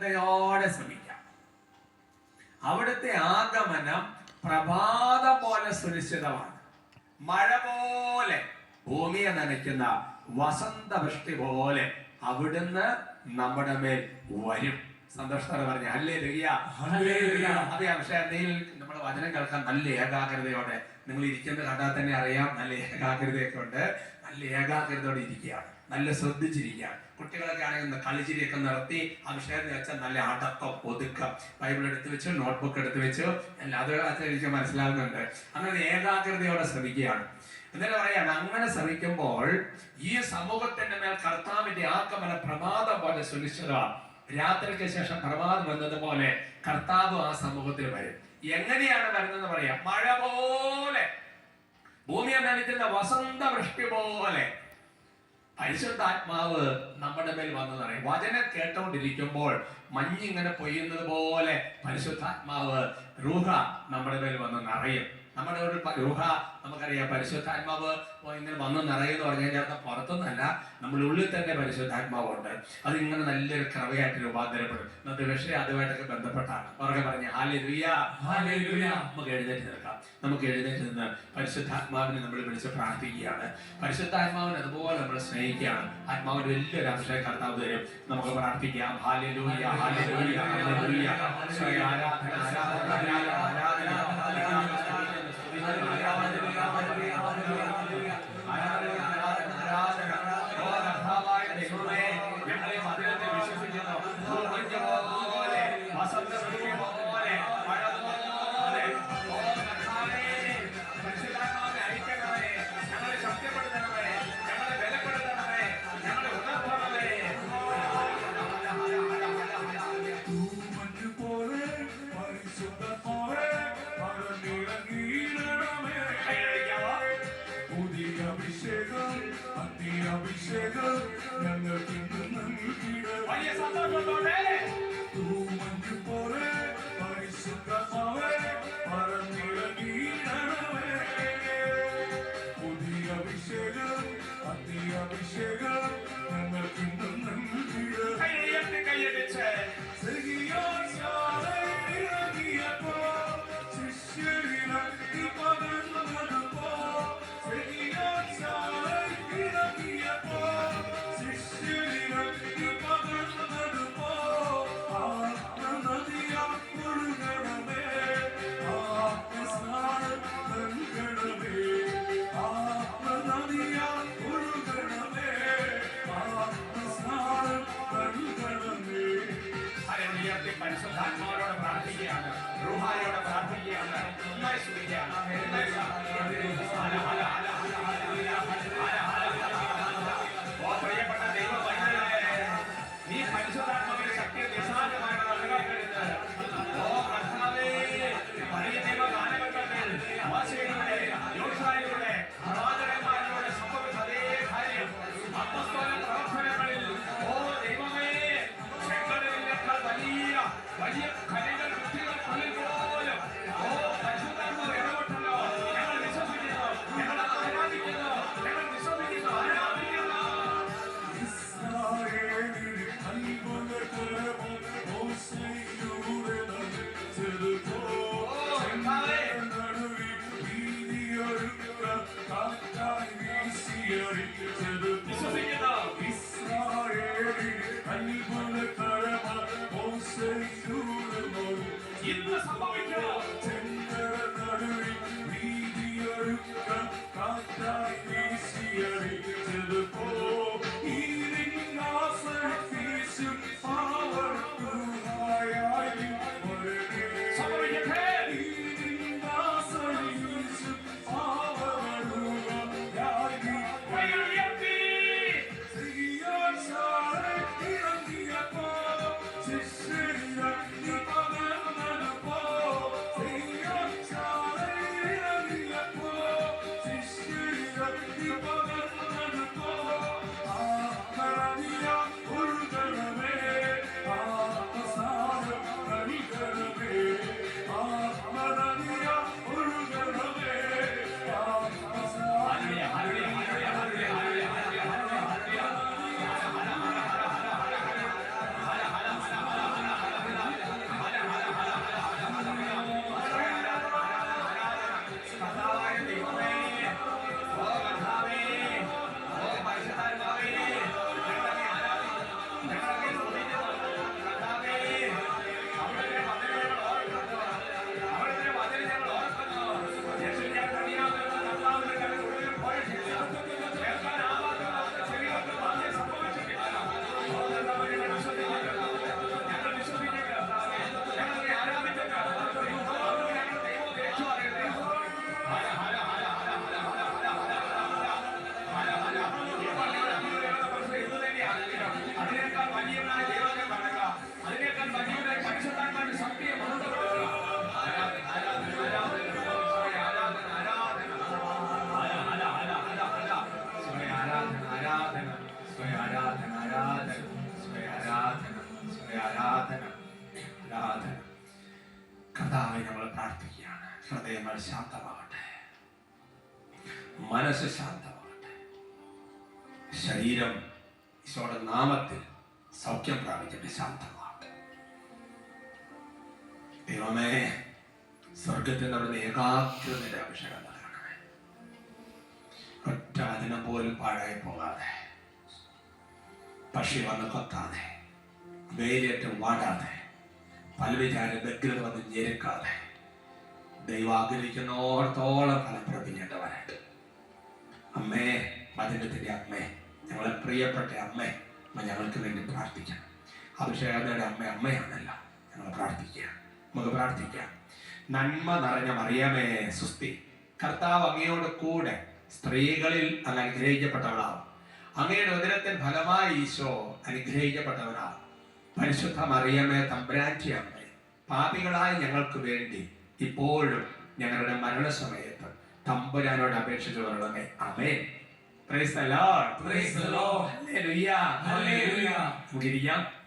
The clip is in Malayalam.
ഏകാഗ്രതയോടെ ശ്രമിക്കാം. അവിടുത്തെ ആഗമനം പ്രഭാതം പോലെ സുനിശ്ചിതമാണ്. മഴ പോലെ ഭൂമിയെ നനയ്ക്കുന്ന വസന്തവൃഷ്ടി പോലെ അവിടുന്ന് നമ്മുടെ മേൽ വരും. സന്തോഷത്തോടെ പറഞ്ഞ ഹല്ലേലൂയ. അതെ, പക്ഷേ നമ്മുടെ വചനം കേൾക്കാൻ നല്ല ഏകാഗ്രതയോടെ, നിങ്ങൾ ഇരിക്കുന്നത് കണ്ടാൽ തന്നെ അറിയാം നല്ല ഏകാഗ്രതയൊക്കെ ഉണ്ട്. നല്ല ഏകാഗ്രതയോടെ ഇരിക്കുകയാണ്, നല്ല ശ്രദ്ധിച്ചിരിക്കുകയാണ്. കുട്ടികളൊക്കെ ആണെങ്കിൽ കളിച്ചിരിയൊക്കെ നിർത്തി ആ വിഷയം വെച്ചാൽ നല്ല അടക്കം ഒതുക്കം, ബൈബിൾ എടുത്ത് വെച്ചു, നോട്ട്ബുക്ക് എടുത്ത് വെച്ചു, അത് എനിക്ക് മനസ്സിലാകുന്നുണ്ട്. അങ്ങനെ ഏകാഗ്രതയോടെ ശ്രമിക്കുകയാണ്. എന്നിട്ട് പറയാണ്, അങ്ങനെ ശ്രമിക്കുമ്പോൾ ഈ സമൂഹത്തിന്റെ മേൽ കർത്താവിന്റെ ആഗമന പ്രഭാതം പോലെ സുനിശ്ചിതമാണ്. രാത്രിക്ക് ശേഷം പ്രഭാതം വന്നതുപോലെ കർത്താവ് ആ സമൂഹത്തിൽ വരും. എങ്ങനെയാണ് വരുന്നതെന്ന് പറയാം. മഴ പോലെ, ഭൂമിയെ നനയ്ക്കുന്ന വസന്തവൃഷ്ടി പോലെ പരിശുദ്ധാത്മാവ് നമ്മുടെ മേൽ വന്നു പറയും. വചനം കേട്ടോണ്ടിരിക്കുമ്പോൾ മഞ്ഞിങ്ങനെ പൊയ്യുന്നത് പോലെ പരിശുദ്ധാത്മാവ് റൂഹ നമ്മുടെ മേൽ വന്ന് നിറയും. നമ്മുടെ ഒരു റൂഹ നമുക്കറിയാം, പരിശുദ്ധാത്മാവ് ഇങ്ങനെ വന്ന് നിറയെന്ന് പറഞ്ഞു കഴിഞ്ഞാൽ പുറത്തൊന്നല്ല, നമ്മുടെ ഉള്ളിൽ തന്നെ പരിശുദ്ധാത്മാവുണ്ട്. അതിങ്ങനെ നല്ലൊരു കൃപയായിട്ട് രൂപാന്തരപ്പെടും. ഇന്നത്തെ വിഷയം അതുമായിട്ടൊക്കെ ബന്ധപ്പെട്ടാണ്. പുറകെ പറഞ്ഞ ഹല്ലേലൂയ. നമുക്ക് എഴുന്നേറ്റ് നിൽക്കാം. നമുക്ക് എഴുന്നേറ്റ് നിന്ന് പരിശുദ്ധാത്മാവിനെ നമ്മൾ വിളിച്ച് പ്രാർത്ഥിക്കുകയാണ്. പരിശുദ്ധാത്മാവിനെ അതുപോലെ നമ്മൾ സ്നേഹിക്കുകയാണ്. ആത്മാവിന് വലിയൊരു അഭിഷേകം കർത്താവ് തരും. നമുക്ക് പ്രാർത്ഥിക്കാം. Hallelujah, hallelujah, hallelujah. ആരാധന, ആരാധന, ആരാധന, ഞങ്ങളെ മതിലത്തെ വിശ്വസിക്കുന്നു. പോലെ വസന്തവൃഷ്ടി പോലെ മഴ പോലെ പരിശുദ്ധാത്മാവിനെ അയക്കണമേ. ഞങ്ങളെ ശക്തിപ്പെടുത്തണമേ, ഞങ്ങളെ ബലപ്പെടുത്തണമേ, ഞങ്ങളെ ഉണർത്തണമേ. അഭിഷേകം ഞങ്ങൾക്ക് വലിയ സന്തോഷത്തോടെ തൂമഞ്ഞു പോലെ പരിശുദ്ധമാവേ പറന്നിറങ്ങിയിടണമേ. പുതിയ അഭിഷേകം അഭിഷേകം ഞങ്ങൾക്ക് കൈയടിച്ച് ഇറങ്ങിയപ്പോ ശിഷ്യരിറങ്ങി പകർന്നതുപോ പരിശുദ്ധാത്മാവോട് പ്രാർത്ഥിക്കുകയാണ്, റൂഹായോട് പ്രാർത്ഥിക്കുകയാണ്. പ്രിയപ്പെട്ട ദൈവ വൈദ്യരെ, നീ പരിശുദ്ധാത്മാവിന്റെ ശക്തിയെ നിസ്സാരമായിട്ട് നൽകരുത്. ഓ കർത്താവേ, പഴയ ദൈവ കാലഘട്ടത്തിൽ മോശയിലൂടെ, യോശുവയിലൂടെ, പ്രവാചകന്മാരിലൂടെ സംഭവിച്ച അതേ കാര്യം അപ്പസ്തോല പ്രവർത്തനങ്ങളിൽ, ഓ ദൈവമേ, ചെങ്കടലിനേക്കാൾ വലിയ കലികൾ കുട്ടികൾക്കുള്ളിൽ പോലും ഓ പരിശുദ്ധാത്മാവ് ഇടപെട്ടല്ലോ. ഞങ്ങൾ വിശ്വസിക്കുന്നു, ഞങ്ങൾ ആരാധിക്കുന്നു, ഞങ്ങൾ വിശ്വസിക്കുന്നു, ആരാധിക്കുന്നു. ഇന്ന് സംഭവിക്കോ കർത്താവെ ഞങ്ങൾ പ്രാർത്ഥിക്കുകയാണ്. ഹൃദയങ്ങൾ ശാന്തമാകട്ടെ, മനസ്സ് ശാന്തമാകട്ടെ, ശരീരം ഈശോയുടെ നാമത്തിൽ സൗഖ്യം പ്രാപിക്കട്ടെ, ശാന്തമാകട്ടെ. ദൈവമേ, സ്വർഗത്തിൽ നമ്മുടെ ഏകാഗ്രതയുടെ അഭിഷേകം നൽകണമേ. ഒറ്റ വചനം പോലും പാഴായി പോകാതെ, പക്ഷി വന്ന് കൊത്താതെ, വെയിലേറ്റം വാടാതെ, പലവിചാര വ്യഗ്രത വന്ന് ഞെരുക്കാതെ, ദൈവം ആഗ്രഹിക്കുന്നോടത്തോളം ഫലം പ്രവർത്തിക്കേണ്ടവരായിട്ട് അമ്മേ, വചനത്തിന്റെ അമ്മേ, ഞങ്ങളെ പ്രിയപ്പെട്ട അമ്മേ, ഞങ്ങൾക്ക് വേണ്ടി പ്രാർത്ഥിക്കണം. അഭിഷേകയുടെ അമ്മ അമ്മയാണല്ലോ, ഞങ്ങൾ പ്രാർത്ഥിക്കുക. നമുക്ക് പ്രാർത്ഥിക്കാം. നന്മ നിറഞ്ഞ മറിയമേ സുസ്തി, കർത്താവ് അങ്ങയോട് കൂടെ സ്ത്രീകളിൽ അങ്ങ് അനുഗ്രഹിക്കപ്പെട്ടവളാവും. അങ്ങയുടെ ഉദരത്തിൻ ഫലമായി ഈശോ അനുഗ്രഹിക്കപ്പെട്ടവനാവും. പരിശുദ്ധ മറിയമേ തമ്പുരാന്റെ അമ്മേ, പാപികളായ ഞങ്ങൾക്ക് വേണ്ടി ഇപ്പോഴും ഞങ്ങളുടെ മരണസമയത്ത് തമ്പുരാനോട് അപേക്ഷിച്ചു കൊള്ളണമേ. ആമേൻ. Praise the Lord. Praise the Lord. ഹല്ലേലൂയ. Hallelujah. നമുക്ക് ഇരിക്കാം.